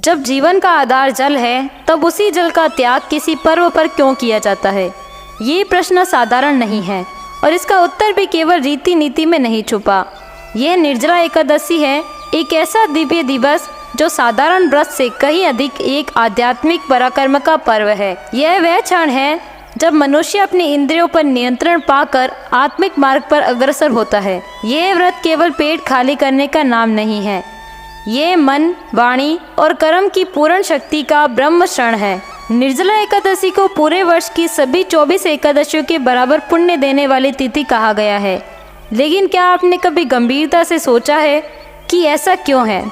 जब जीवन का आधार जल है, तब उसी जल का त्याग किसी पर्व पर क्यों किया जाता है? ये प्रश्न साधारण नहीं है और इसका उत्तर भी केवल रीति नीति में नहीं छुपा। यह निर्जला एकादशी है, एक ऐसा दिव्य दिवस जो साधारण व्रत से कहीं अधिक एक आध्यात्मिक पराक्रम का पर्व है। यह वह क्षण है जब मनुष्य अपने इंद्रियों पर नियंत्रण पाकर आत्मिक मार्ग पर अग्रसर होता है। यह व्रत केवल पेट खाली करने का नाम नहीं है, ये मन, वाणी और कर्म की पूर्ण शक्ति का ब्रह्म क्षण है। निर्जला एकादशी को पूरे वर्ष की सभी 24 एकादशियों के बराबर पुण्य देने वाली तिथि कहा गया है। लेकिन क्या आपने कभी गंभीरता से सोचा है कि ऐसा क्यों है?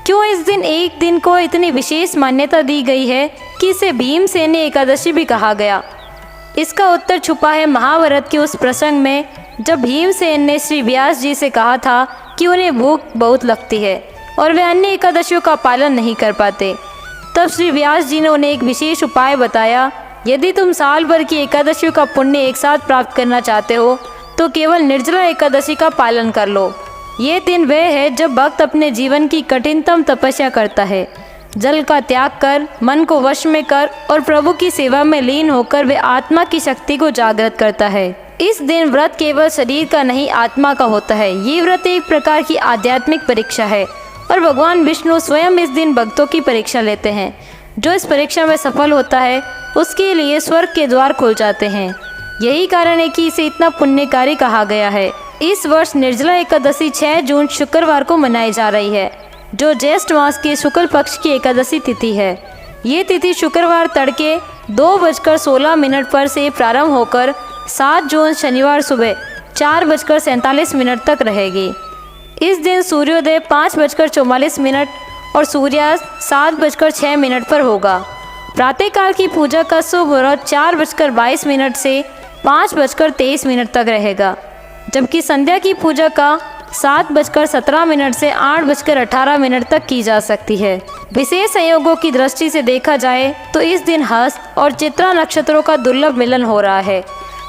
क्यों इस दिन एक दिन को इतनी विशेष मान्यता दी गई है कि इसे भीमसेनी एकादशी भी कहा गया? इसका उत्तर छुपा है महाभारत के उस प्रसंग में जब भीमसेन ने श्री व्यास जी से कहा था कि उन्हें भूख बहुत लगती है और वे अन्य एकादशियों का पालन नहीं कर पाते। तब श्री व्यास जी ने उन्हें एक विशेष उपाय बताया। यदि तुम साल भर की एकादशियों का पुण्य एक साथ प्राप्त करना चाहते हो तो केवल निर्जला एकादशी का पालन कर लो। ये दिन वह है जब भक्त अपने जीवन की कठिनतम तपस्या करता है, जल का त्याग कर, मन को वश में कर और प्रभु की सेवा में लीन होकर वे आत्मा की शक्ति को जागृत करता है। इस दिन व्रत केवल शरीर का नहीं, आत्मा का होता है। ये व्रत एक प्रकार की आध्यात्मिक परीक्षा है और भगवान विष्णु स्वयं इस दिन भक्तों की परीक्षा लेते हैं। जो इस परीक्षा में सफल होता है उसके लिए स्वर्ग के द्वार खुल जाते हैं। यही कारण है कि इसे इतना पुण्यकारी कहा गया है। इस वर्ष निर्जला एकादशी 6 जून शुक्रवार को मनाई जा रही है, जो ज्येष्ठ मास के शुक्ल पक्ष की एकादशी तिथि है। ये तिथि शुक्रवार तड़के 2:16 पर से प्रारंभ होकर 7 जून शनिवार सुबह 4:47 तक रहेगी। इस दिन सूर्योदय 5:44 और सूर्यास्त 7:06 पर होगा। प्रातःकाल की पूजा का शुभ मुहूर्त 4:22 से 5:23 तक रहेगा, जबकि संध्या की पूजा का 7:17 से 8:18 तक की जा सकती है। विशेष संयोगों की दृष्टि से देखा जाए तो इस दिन हस्त और चित्रा नक्षत्रों का दुर्लभ मिलन हो रहा है।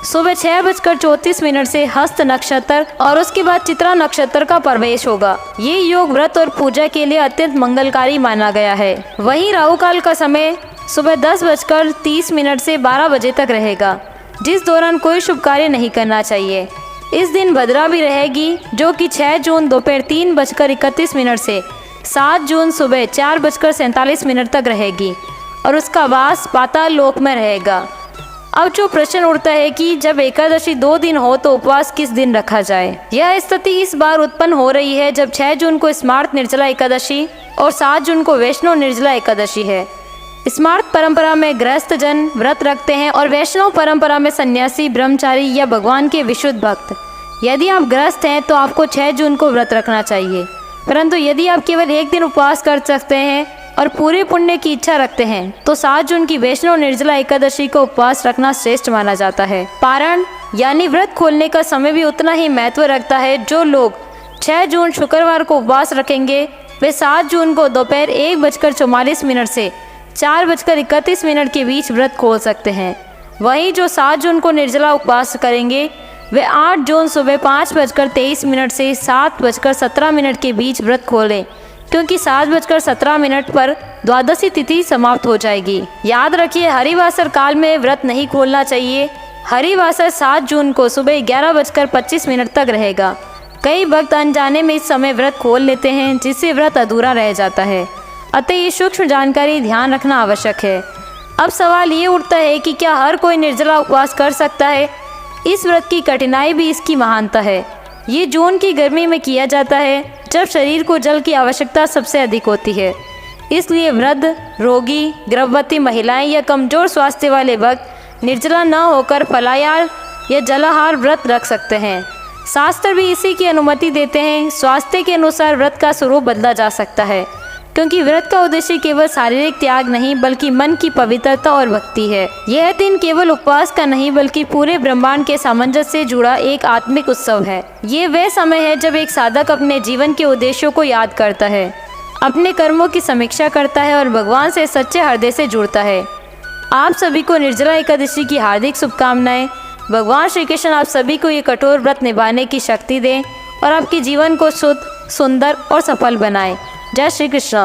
सुबह 6:34 से हस्त नक्षत्र और उसके बाद चित्रा नक्षत्र का प्रवेश होगा। ये योग व्रत और पूजा के लिए अत्यंत मंगलकारी माना गया है। वहीं राहु काल का समय सुबह 10:30 से 12 बजे तक रहेगा, जिस दौरान कोई शुभ कार्य नहीं करना चाहिए। इस दिन भद्रा भी रहेगी, जो कि 6 जून दोपहर 3:31 से 7 जून सुबह 4:47 तक रहेगी और उसका वास पाताल लोक में रहेगा। अब जो प्रश्न उठता है कि जब एकादशी 2 दिन हो तो उपवास किस दिन रखा जाए? यह स्थिति इस बार उत्पन्न हो रही है जब 6 जून को स्मार्त निर्जला एकादशी और 7 जून को वैष्णव निर्जला एकादशी है। स्मार्त परंपरा में गृहस्थ जन व्रत रखते हैं और वैष्णव परंपरा में सन्यासी, ब्रह्मचारी या भगवान के विशुद्ध भक्त। यदि आप गृहस्थ हैं तो आपको 6 जून को व्रत रखना चाहिए, परंतु यदि आप केवल एक दिन उपवास कर सकते हैं और पूरे पुण्य की इच्छा रखते हैं तो 7 जून की वैष्णव निर्जला एकादशी को उपवास रखना श्रेष्ठ माना जाता है। पारण यानी व्रत खोलने का समय भी उतना ही महत्व रखता है। जो लोग 6 जून शुक्रवार को उपवास रखेंगे वे 7 जून को दोपहर 1:44 से 4:31 के बीच व्रत खोल सकते हैं। वहीं जो 7 जून को निर्जला उपवास करेंगे वे 8 जून सुबह 5:23 से 7:17 के बीच व्रत खोलें, क्योंकि 7:17 पर द्वादशी तिथि समाप्त हो जाएगी। याद रखिए, हरिवासर काल में व्रत नहीं खोलना चाहिए। हरिवासर 7 जून को सुबह 11:25 तक रहेगा। कई भक्त अनजाने में इस समय व्रत खोल लेते हैं, जिससे व्रत अधूरा रह जाता है। अतः ये सूक्ष्म जानकारी ध्यान रखना आवश्यक है। अब सवाल ये उठता है कि क्या हर कोई निर्जला उपवास कर सकता है? इस व्रत की कठिनाई भी इसकी महानता है। ये जून की गर्मी में किया जाता है, जब शरीर को जल की आवश्यकता सबसे अधिक होती है। इसलिए वृद्ध, रोगी, गर्भवती महिलाएं या कमजोर स्वास्थ्य वाले भक्त निर्जला न होकर फलाहार या जलाहार व्रत रख सकते हैं। शास्त्र भी इसी की अनुमति देते हैं। स्वास्थ्य के अनुसार व्रत का स्वरूप बदला जा सकता है, क्योंकि व्रत का उद्देश्य केवल शारीरिक त्याग नहीं बल्कि मन की पवित्रता और भक्ति है। यह दिन केवल उपवास का नहीं बल्कि पूरे ब्रह्मांड के सामंजस्य से जुड़ा एक आत्मिक उत्सव है। ये वह समय है जब एक साधक अपने जीवन के उद्देश्यों को याद करता है, अपने कर्मों की समीक्षा करता है और भगवान से सच्चे हृदय से जुड़ता है। आप सभी को निर्जला एकादशी की हार्दिक शुभकामनाएं। भगवान श्री कृष्ण आप सभी को ये कठोर व्रत निभाने की शक्ति दें और आपके जीवन को शुद्ध, सुंदर और सफल बनाएं। जय श्री कृष्ण।